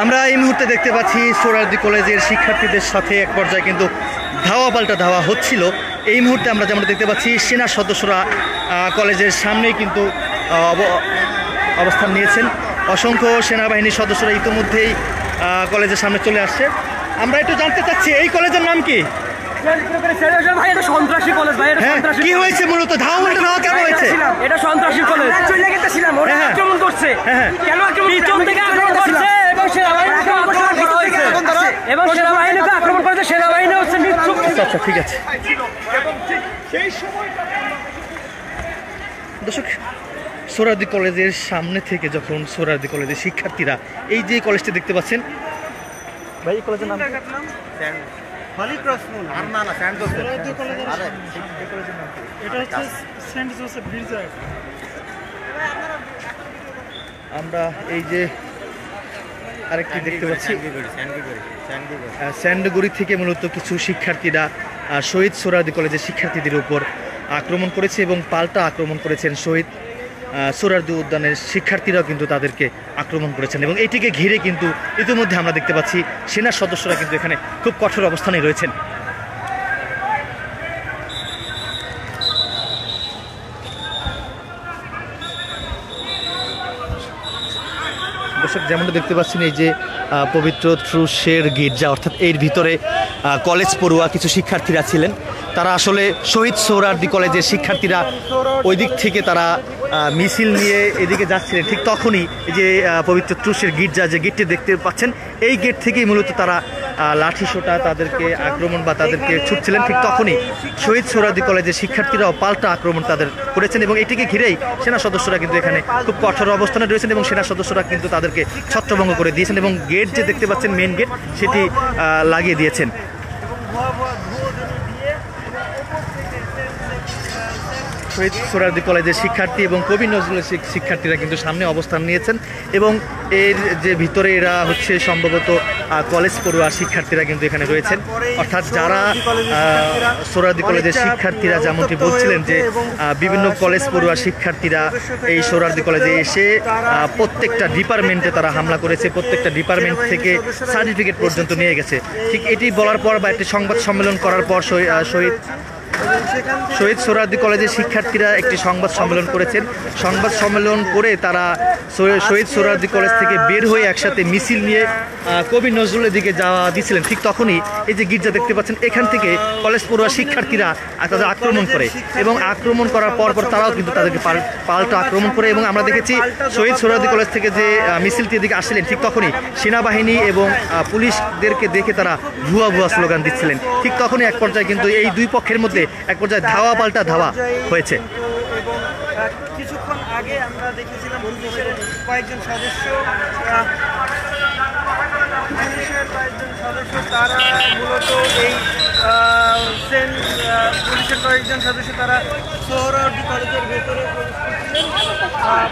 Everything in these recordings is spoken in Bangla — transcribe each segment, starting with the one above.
আমরা এই মুহূর্তে দেখতে পাচ্ছি সোহরাওয়ার্দী কলেজের শিক্ষার্থীদের সাথে এক পর্যায়ে কিন্তু ধাওয়া পাল্টা ধাওয়া হচ্ছিল। এই মুহূর্তে আমরা যেমন দেখতে পাচ্ছি সেনা সদস্যরা কলেজের সামনেই কিন্তু অবস্থান নিয়েছেন। অসংখ্য সেনাবাহিনীর সদস্যরা ইতিমধ্যেই কলেজের সামনে চলে আসছে। আমরা একটু জানতে চাচ্ছি এই কলেজের নাম কি? সন্ত্রাসী কলেজ ভাই, কি হয়েছে মূলত ধাওয়া পাল্টা ধাওয়া কেন হয়েছে? এটা সন্ত্রাসী কলেজ। চলে গেছিলাম, ওরা আক্রমণ করছে। কেন পিছন থেকে আক্রমণ করছে এবং সেনাবাহিনীকে আক্রমণ করেছে। সেনাবাহিনী হচ্ছে নিশ্চুপ। আচ্ছা ঠিক আছে দর্শক, সোহরাওয়ার্দী কলেজের সামনে থেকে যখন সোহরাওয়ার্দী কলেজের শিক্ষার্থীরা এই যে কলেজটি দেখতে পাচ্ছেন ভাই, এই কলেজের নাম আমরা এই যে আরেকটি দেখতে পাচ্ছি স্যান্ডগুড়ি থেকে মূলত কিছু শিক্ষার্থীরা শহীদ সোহরাওয়ার্দী কলেজের শিক্ষার্থীদের উপর আক্রমণ করেছে এবং পাল্টা আক্রমণ করেছেন শহীদ সোহরাওয়ার্দী উদ্যানের শিক্ষার্থীরাও কিন্তু তাদেরকে আক্রমণ করেছেন এবং এটিকে ঘিরে কিন্তু ইতিমধ্যে আমরা দেখতে পাচ্ছি সেনা সদস্যরা কিন্তু এখানে খুব কঠোর অবস্থানে রয়েছেন। দর্শক যেমনটা দেখতে পাচ্ছেন এই যে পবিত্র ত্রুশের গির্জা, অর্থাৎ এর ভিতরে কলেজ পড়ুয়া কিছু শিক্ষার্থীরা ছিলেন। তারা আসলে শহীদ সোহরাওয়ার্দী কলেজের শিক্ষার্থীরা ওই দিক থেকে তারা মিছিল নিয়ে এদিকে যাচ্ছিলেন। ঠিক তখনই এই যে পবিত্র ত্রুশের গির্জা যে গেটটি দেখতে পাচ্ছেন, এই গেট থেকেই মূলত তারা লাঠি সোটা তাদেরকে আক্রমণ বা তাদেরকে ছুটছিলেন। ঠিক তখনই শহীদ সোহরাওয়ার্দী কলেজের শিক্ষার্থীরাও পাল্টা আক্রমণ তাদের করেছেন এবং এটিকে ঘিরেই সেনা সদস্যরা কিন্তু এখানে খুব কঠোর অবস্থানে রয়েছেন এবং সেনা সদস্যরা কিন্তু তাদেরকে ছত্রভঙ্গ করে দিয়েছেন এবং গেট যে দেখতে পাচ্ছেন মেন গেট সেটি লাগিয়ে দিয়েছেন। শহীদ সোহরাওয়ার্দী কলেজের শিক্ষার্থী এবং কবি নজরুলের শিক্ষার্থীরা কিন্তু সামনে অবস্থান নিয়েছেন এবং এর যে ভিতরে এরা হচ্ছে সম্ভবত কলেজ পড়ুয়া শিক্ষার্থীরা কিন্তু এখানে রয়েছেন। অর্থাৎ যারা সোহরাওয়ার্দী কলেজের শিক্ষার্থীরা যেমনটি বলছিলেন যে বিভিন্ন কলেজ পড়ুয়া শিক্ষার্থীরা এই সোহরাওয়ার্দী কলেজে এসে প্রত্যেকটা ডিপার্টমেন্টে তারা হামলা করেছে, প্রত্যেকটা ডিপার্টমেন্ট থেকে সার্টিফিকেট পর্যন্ত নিয়ে গেছে। ঠিক এটি বলার পর বা একটি সংবাদ সম্মেলন করার পর শহীদ সোহরাওয়ার্দী কলেজের শিক্ষার্থীরা একটি সংবাদ সম্মেলন করেছেন। সংবাদ সম্মেলন করে তারা শহীদ সোহরাওয়ার্দী কলেজ থেকে বের হয়ে একসাথে মিছিল নিয়ে কবি নজরুলের দিকে যাওয়া দিয়েছিলেন। ঠিক তখনই এই যে গির্জা দেখতে পাচ্ছেন, এখান থেকে কলেজ পড়ুয়া শিক্ষার্থীরা তাদের আক্রমণ করে এবং আক্রমণ করার পর তারাও কিন্তু তাদেরকে পাল্টা আক্রমণ করে এবং আমরা দেখেছি শহীদ সোহরাওয়ার্দী কলেজ থেকে যে মিছিলটির দিকে আসছিলেন ঠিক তখনই সেনাবাহিনী এবং পুলিশদেরকে দেখে তারা ভুয়া ভুয়া স্লোগান দিচ্ছিলেন। ঠিক তখনই এক পর্যায়ে কিন্তু এই দুই পক্ষের মধ্যে এক পর্যায়ে ধাওয়া পাল্টা ধাওয়া হয়েছে। কিছুক্ষণ আগে আমরা দেখেছিলাম পুলিশের কয়েকজন সদস্য তারা মূলত এই পুলিশের কয়েকজন সদস্য তারা সোহরাওয়ার্দী কলেজের ভেতরে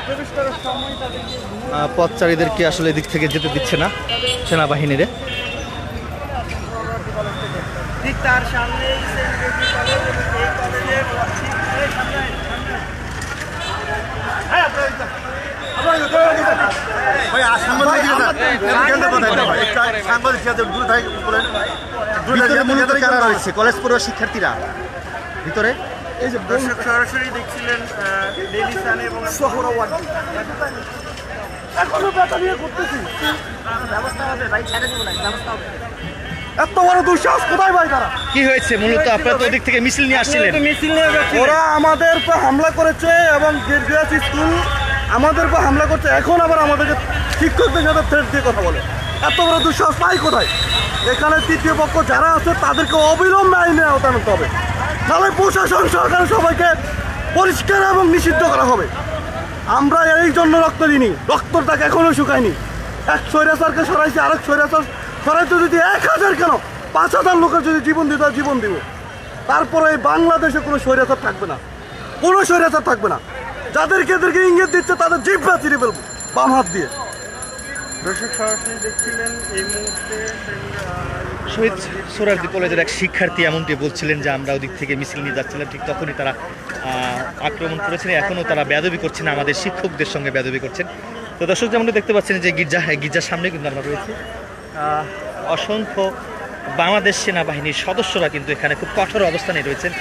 প্রবেশ করার সময় তাদেরকে পথচারীদেরকে আসলে এদিক থেকে যেতে দিচ্ছে না সেনাবাহিনীরা। ঠিক তার সামনে কলেজ পড়ুয়া শিক্ষার্থীরা ভিতরে এই যে দর্শক সরাসরি দেখছিলেন ডেইলি সান এবং সোহরাওয়ার্দী ব্যবস্থা হবে ভাই, ছেড়ে দেবো না, ব্যবস্থা হবে। এত বড় দুঃসাহস কোথায় ভাই? তারা কি হয়েছে মূলত? আপনারা তো ওদিক থেকে মিছিল নিয়ে আসছিলেন। ওরা আমাদের উপর হামলা করেছে এবং স্কুল আমাদের উপর হামলা করছে। এখন আবার আমাদেরকে শিক্ষকদের সাথে থ্রেট দিয়ে কথা বলে। এত বড় দুঃসাহস পাই কোথায়? এখানে তৃতীয় পক্ষ যারা আছে তাদেরকে অবিলম্বে আইনে আওতায় আনতে হবে, তাহলে প্রশাসন সরকার সবাইকে পরিষ্কার এবং নিষিদ্ধ করা হবে। আমরা এই জন্য রক্ত দিইনি, রক্তটাকে এখনো শুকায়নি। এক স্বৈরাচারকে সরাইছি, আরেক স্বৈরাচার সরাইতে যদি 1000 কেন 5000 লোকের যদি জীবন দিতে হয় জীবন দিব। তারপরে এই বাংলাদেশে কোনো স্বৈরাচার থাকবে না, কোনো স্বৈরাচার থাকবে না। যাদেরকে এদেরকে ইঙ্গিত দিচ্ছে তাদের জিহ্বা চিরে ফেলবো বাম হাত দিয়ে। দর্শক সরাসরি দেখছিলেন এই মুহূর্তে শহীদ সোহরাওয়ার্দী কলেজের এক শিক্ষার্থী এমনটি বলছিলেন যে আমরা ওদিক থেকে মিছিল নিয়ে যাচ্ছিলাম, ঠিক তখনই তারা আক্রমণ করেছেন। এখনও তারা বেয়াদবি করছেন, আমাদের শিক্ষকদের সঙ্গে বেয়াদবি করছেন। তো দর্শক যেমনটা দেখতে পাচ্ছেন যে গির্জার সামনে কিন্তু আমরা রয়েছি, অসংখ্য বাংলাদেশ সেনাবাহিনীর সদস্যরা কিন্তু এখানে খুব কঠোর অবস্থানে রয়েছেন।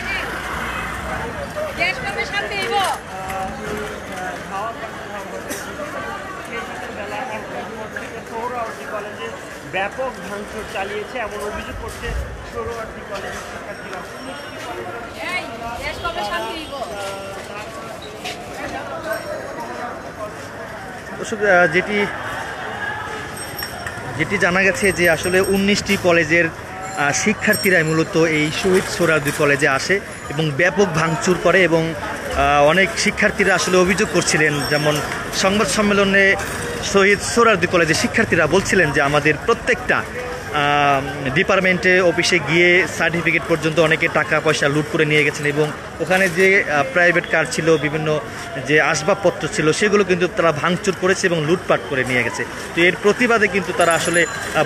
কলেজে ব্যাপক ভাঙচুর চালিয়েছে এমন অভিযোগ করছে সোহরাওয়ার্দী কলেজের শিক্ষার্থীরা। দর্শক যেটি জানা গেছে যে আসলে 19টি কলেজের শিক্ষার্থীরাই মূলত এই শহীদ সোহরাওয়ার্দী কলেজে আসে এবং ব্যাপক ভাঙচুর করে এবং অনেক শিক্ষার্থীরা আসলে অভিযোগ করছিলেন, যেমন সংবাদ সম্মেলনে শহীদ সোহরাওয়ার্দী কলেজের শিক্ষার্থীরা বলছিলেন যে আমাদের প্রত্যেকটা ডিপার্টমেন্টে অফিসে গিয়ে সার্টিফিকেট পর্যন্ত অনেকে টাকা পয়সা লুট করে নিয়ে গেছেন এবং ওখানে যে প্রাইভেট কার ছিল, বিভিন্ন যে আসবাবপত্র ছিল সেগুলো কিন্তু তারা ভাঙচুর করেছে এবং লুটপাট করে নিয়ে গেছে। তো এর প্রতিবাদে কিন্তু তারা আসলে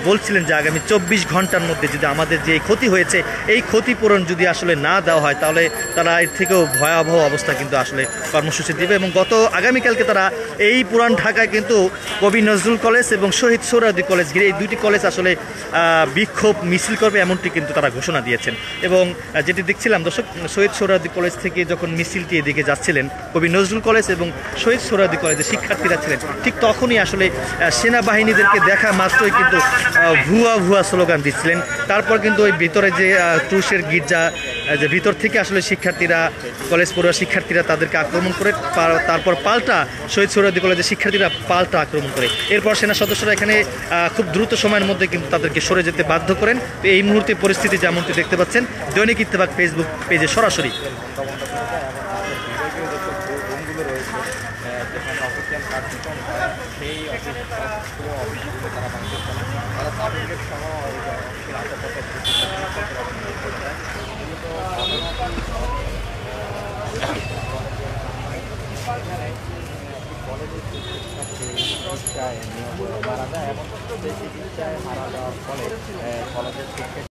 বলছিলেন যে আগামী 24 ঘন্টার মধ্যে যদি আমাদের যে ক্ষতি হয়েছে এই ক্ষতিপূরণ যদি আসলে না দেওয়া হয় তাহলে তারা এর থেকেও ভয়াবহ অবস্থা কিন্তু আসলে কর্মসূচি দেবে। এবং আগামীকালকে তারা এই পুরান ঢাকায় কিন্তু কবি নজরুল কলেজ এবং শহীদ সোহরাওয়ার্দী কলেজ ঘিরে এই দুইটি কলেজ আসলে বিক্ষোভ মিছিল করবে এমনটি কিন্তু তারা ঘোষণা দিয়েছেন। এবং যেটি দেখছিলাম দর্শক, শহীদ সোহরাওয়ার্দী কলেজ থেকে যখন মিছিলটি এদিকে যাচ্ছিলেন, কবি নজরুল কলেজ এবং শহীদ সোহরাওয়ার্দী কলেজের শিক্ষার্থীরা ছিলেন, ঠিক তখনই আসলে সেনাবাহিনীদেরকে দেখা মাত্রই কিন্তু ভুয়া স্লোগান দিচ্ছিলেন। তারপর কিন্তু ওই ভিতরে যে ট্রুশের গির্জা, যে ভিতর থেকে আসলে শিক্ষার্থীরা, কলেজ পড়ুয়া শিক্ষার্থীরা তাদেরকে আক্রমণ করে, তারপর পাল্টা শহীদ সোহরাওয়ার্দী কলেজের শিক্ষার্থীরা পাল্টা আক্রমণ করে। এরপর সেনা সদস্যরা এখানে খুব দ্রুত সময়ের মধ্যে কিন্তু তাদেরকে সরে যেতে বাধ্য করেন। তো এই মুহূর্তে পরিস্থিতি যেমনটি দেখতে পাচ্ছেন, দৈনিক ইত্তেফাক ফেসবুক পেজে সরাসরি। মারা যায় এবং সেই চিকিৎসায় মারা যাওয়ার ফলে কলেজের